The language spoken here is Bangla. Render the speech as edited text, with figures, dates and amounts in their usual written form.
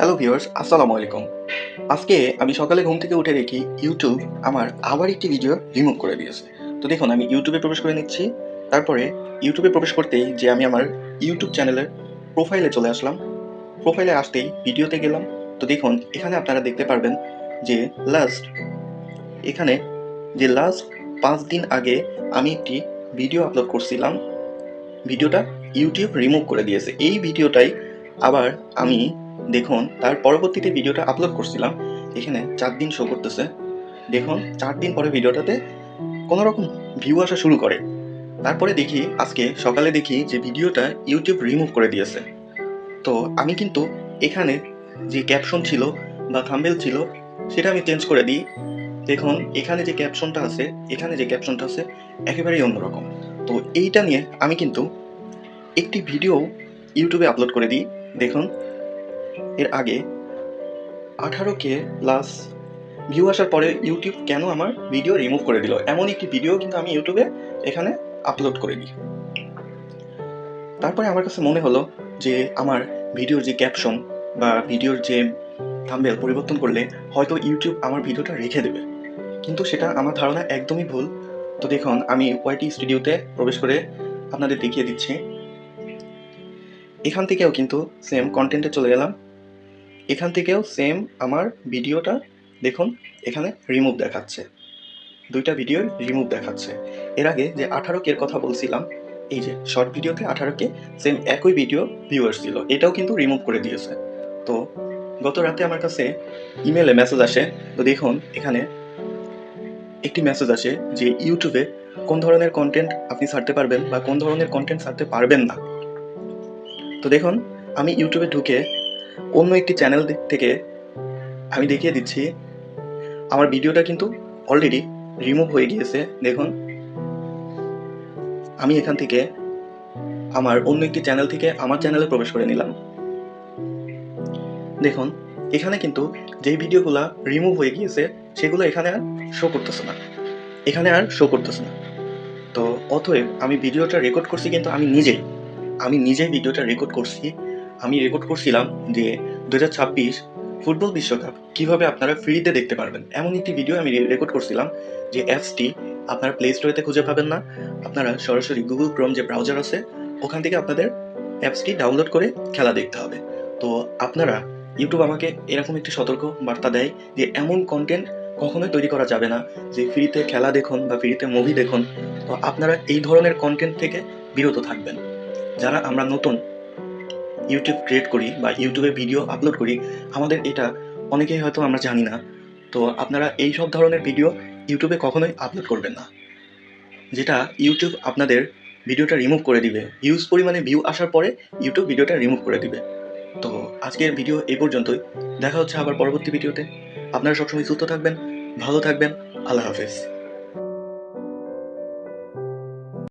হ্যালো ভিউয়ার্স, আসসালামু আলাইকুম। আজকে আমি সকালে ঘুম থেকে উঠে দেখি ইউটিউব আমার আবার একটি ভিডিও রিমুভ করে দিয়েছে। তো দেখুন, আমি ইউটিউবে প্রবেশ করে নিচ্ছি। তারপরে ইউটিউবে প্রবেশ করতেই যে আমি আমার ইউটিউব চ্যানেলের প্রোফাইলে চলে আসলাম। প্রোফাইলে আসতেই ভিডিওতে গেলাম। তো দেখুন, এখানে আপনারা দেখতে পারবেন যে লাস্ট এখানে লাস্ট ৫ দিন আগে আমি একটি ভিডিও আপলোড করছিলাম। ভিডিওটা ইউটিউব রিমুভ করে দিয়েছে। এই ভিডিওটাই আবার আমি দেখুন তার পরবর্তীতে ভিডিওটা আপলোড করছিলাম। এখানে ৪ দিন শো করতেছে। দেখুন ৪ দিন পরে ভিডিওটাতে কোনো রকম ভিউ আসা শুরু করে। তারপরে দেখি আজকে সকালে দেখি যে ভিডিওটা ইউটিউব রিমুভ করে দিয়েছে। তো আমি কিন্তু এখানে যে ক্যাপশন ছিল বা থাম্বনেল ছিল সেটা আমি চেঞ্জ করে দিই। দেখুন এখানে যে ক্যাপশনটা আছে, এখানে যে ক্যাপশনটা আছে একেবারেই অন্যরকম। তো এইটা নিয়ে আমি কিন্তু একটি ভিডিও ইউটিউবে আপলোড করে দিই। দেখুন এর আগে 18K প্লাস ভিউ আসার পরে ইউটিউব কেন আমার ভিডিও রিমুভ করে দিল, এমন একটি ভিডিও কিন্তু আমি ইউটিউবে এখানে আপলোড করে দিই। তারপরে আমার কাছে মনে হলো যে আমার ভিডিওর যে ক্যাপশন বা ভিডিওর যে থাম্বনেল পরিবর্তন করলে হয়তো ইউটিউব আমার ভিডিওটা রেখে দেবে, কিন্তু সেটা আমার ধারণা একদমই ভুল। তো দেখুন আমি ওয়াইটি স্টুডিওতে প্রবেশ করে আপনাদের দেখিয়ে দিচ্ছি। এখান থেকেও কিন্তু সেম কন্টেন্টে চলে গেলাম। এখান থেকেও সেম আমার ভিডিওটা দেখুন এখানে রিমুভ দেখাচ্ছে। ২টা ভিডিওর রিমুভ দেখাচ্ছে। এর আগে যে 18K এর কথা বলছিলাম, এই যে শর্ট ভিডিওতে 18K সেম একই ভিডিও ভিউয়ার্স ছিল। এটাও কিন্তু রিমুভ করে দিয়েছে। তো গত রাতে আমার কাছে ইমেইলে মেসেজ আসে। তো দেখুন এখানে একটি মেসেজ আসে যে ইউটিউবে কোন ধরনের কনটেন্ট আপনি ছাড়তে পারবেন বা কোন ধরনের কনটেন্ট ছাড়তে পারবেন না। তো দেখুন আমি ইউটিউবে ঢুকে অন্য একটি চ্যানেল থেকে আমি দেখিয়ে দিচ্ছি আমার ভিডিওটা কিন্তু অলরেডি রিমুভ হয়ে গিয়েছে। দেখুন আমি এখান থেকে আমার অন্য একটি চ্যানেল থেকে আমার চ্যানেলে প্রবেশ করে নিলাম। দেখুন এখানে কিন্তু যেই ভিডিওগুলা রিমুভ হয়ে গিয়েছে সেগুলো এখানে আর শো করতেছে না, এখানে আর শো করতেছে না। তো অতএব আমি ভিডিওটা রেকর্ড করছি কিন্তু আমি নিজেই ভিডিওটা রেকর্ড করছি। আমি রেকর্ড করছিলাম যে 2026 ফুটবল বিশ্বকাপ কিভাবে আপনারা ফ্রিতে দেখতে পারবেন, এমন একটি ভিডিও আমি রেকর্ড করছিলাম। যে অ্যাপসটি আপনারা প্লে স্টোরেতে খুঁজে পাবেন না, আপনারা সরাসরি গুগল ক্রোম যে ব্রাউজার আছে ওখান থেকে আপনাদের অ্যাপসটি ডাউনলোড করে খেলা দেখতে হবে। তো আপনারা ইউটিউব আমাকে এরকম একটি সতর্ক বার্তা দেয় যে এমন কন্টেন্ট কখনোই তৈরি করা যাবে না যে ফ্রিতে খেলা দেখুন বা ফ্রিতে মুভি দেখুন। তো আপনারা এই ধরনের কন্টেন্ট থেকে বিরত থাকবেন। যারা আমরা নতুন ইউটিউব ক্রিয়েট করি বা ইউটিউবে ভিডিও আপলোড করি, আমাদের এটা অনেকেই হয়তো আমরা জানি না। তো আপনারা এই সব ধরনের ভিডিও ইউটিউবে কখনোই আপলোড করবেন না, যেটা ইউটিউব আপনাদের ভিডিওটা রিমুভ করে দিবে। হিউজ পরিমাণে ভিউ আসার পরে ইউটিউব ভিডিওটা রিমুভ করে দিবে। তো আজকের ভিডিও এই পর্যন্তই। দেখা হচ্ছে আবার পরবর্তী ভিডিওতে। আপনারা সবসময় সুস্থ থাকবেন, ভালো থাকবেন। আল্লাহ হাফেজ।